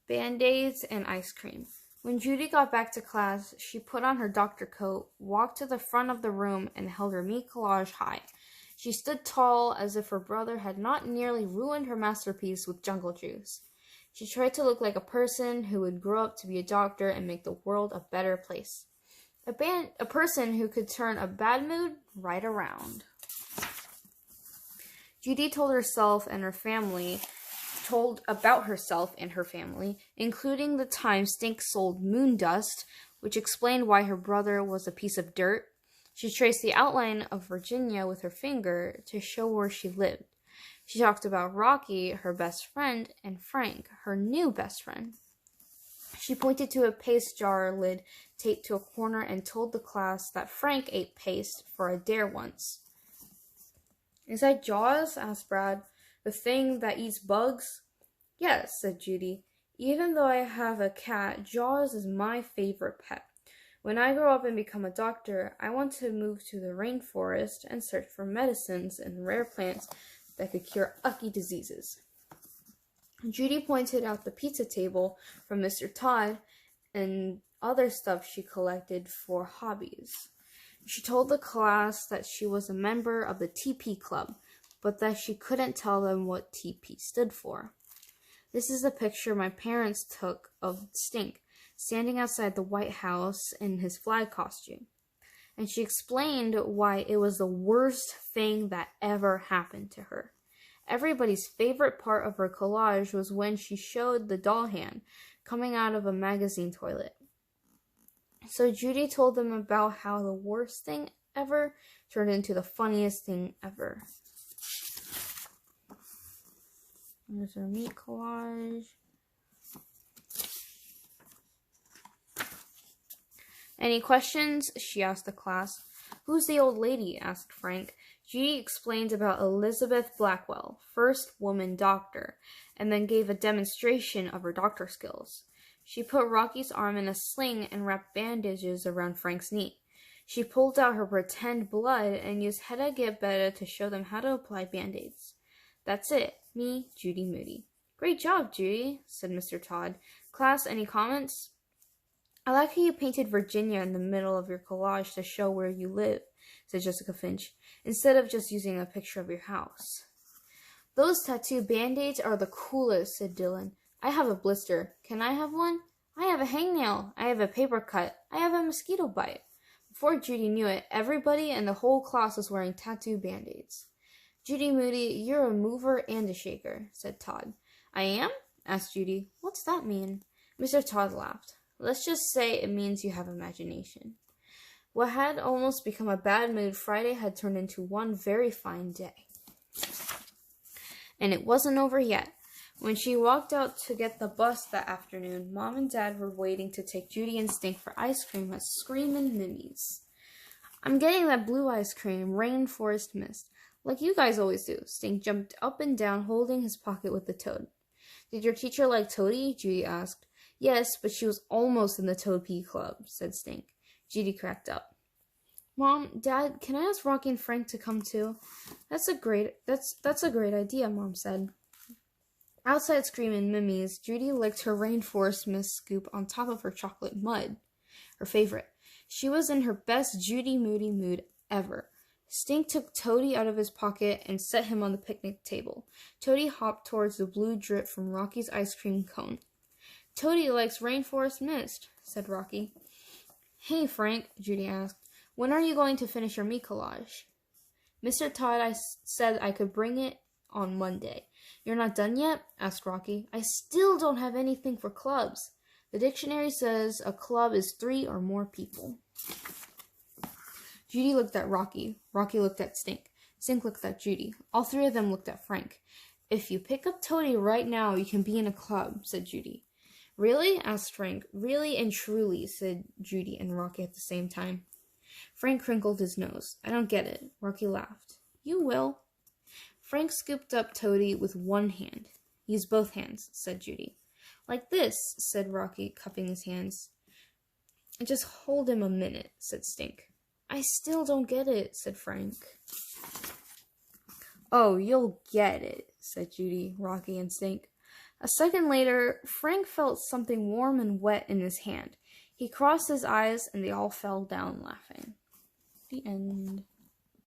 Band-Aids, and ice cream. When Judy got back to class, she put on her doctor coat, walked to the front of the room, and held her meat collage high. She stood tall, as if her brother had not nearly ruined her masterpiece with jungle juice. She tried to look like a person who would grow up to be a doctor and make the world a better place. A person who could turn a bad mood right around. Judy told about herself and her family, including the time Stink sold moon dust, which explained why her brother was a piece of dirt. She traced the outline of Virginia with her finger to show where she lived. She talked about Rocky, her best friend, and Frank, her new best friend. She pointed to a paste jar lid taped to a corner and told the class that Frank ate paste for a dare once. "Is that Jaws?" asked Brad. "The thing that eats bugs?" "Yes," said Judy. "Even though I have a cat, Jaws is my favorite pet. When I grow up and become a doctor, I want to move to the rainforest and search for medicines and rare plants that could cure icky diseases." Judy pointed out the pizza table from Mr. Todd and other stuff she collected for hobbies. She told the class that she was a member of the TP Club, but that she couldn't tell them what TP stood for. "This is a picture my parents took of Stink, standing outside the White House in his flag costume." And she explained why it was the worst thing that ever happened to her. Everybody's favorite part of her collage was when she showed the doll hand coming out of a magazine toilet. So Judy told them about how the worst thing ever turned into the funniest thing ever. There's her meat collage. "Any questions?" she asked the class. "Who's the old lady?" asked Frank. Judy explained about Elizabeth Blackwell, first woman doctor, and then gave a demonstration of her doctor skills. She put Rocky's arm in a sling and wrapped bandages around Frank's knee. She pulled out her pretend blood and used Hedda Get to show them how to apply band-aids. "That's it. Me, Judy Moody." "Great job, Judy," said Mr. Todd. "Class, any comments?" "I like how you painted Virginia in the middle of your collage to show where you live," said Jessica Finch, "instead of just using a picture of your house." "Those tattoo band-aids are the coolest," said Dylan. "I have a blister. Can I have one? I have a hangnail. I have a paper cut. I have a mosquito bite." Before Judy knew it, everybody in the whole class was wearing tattoo band-aids. "Judy Moody, you're a mover and a shaker," said Todd. "I am?" asked Judy. "What's that mean?" Mr. Todd laughed. "Let's just say it means you have imagination." What had almost become a bad mood Friday had turned into one very fine day. And it wasn't over yet. When she walked out to get the bus that afternoon, Mom and Dad were waiting to take Judy and Stink for ice cream at Screamin' Mimi's. "I'm getting that blue ice cream, rainforest mist, like you guys always do." Stink jumped up and down, holding his pocket with the toad. "Did your teacher like Toadie?" Judy asked. "Yes, but she was almost in the Toad Pea Club," said Stink. Judy cracked up. "Mom, Dad, can I ask Rocky and Frank to come too?" That's a great idea," Mom said. Outside Screamin' Mimi's, Judy licked her rainforest mist scoop on top of her chocolate mud, her favorite. She was in her best Judy Moody mood ever. Stink took Toadie out of his pocket and set him on the picnic table. Toadie hopped towards the blue drip from Rocky's ice cream cone. "Toadie likes rainforest mist," said Rocky. "Hey, Frank," Judy asked, "when are you going to finish your meat collage?" "Mr. Todd said I could bring it on Monday." "You're not done yet?" asked Rocky. "I still don't have anything for clubs." "The dictionary says a club is 3 or more people." Judy looked at Rocky. Rocky looked at Stink. Stink looked at Judy. All three of them looked at Frank. "If you pick up Toadie right now, you can be in a club," said Judy. "Really?" asked Frank. "Really and truly," said Judy and Rocky at the same time. Frank crinkled his nose. "I don't get it." Rocky laughed. "You will." Frank scooped up Toadie with one hand. "Use both hands," said Judy. "Like this," said Rocky, cupping his hands. "Just hold him a minute," said Stink. "I still don't get it," said Frank. "Oh, you'll get it," said Judy, Rocky, and Stink. A second later, Frank felt something warm and wet in his hand. He crossed his eyes, and they all fell down laughing. The end.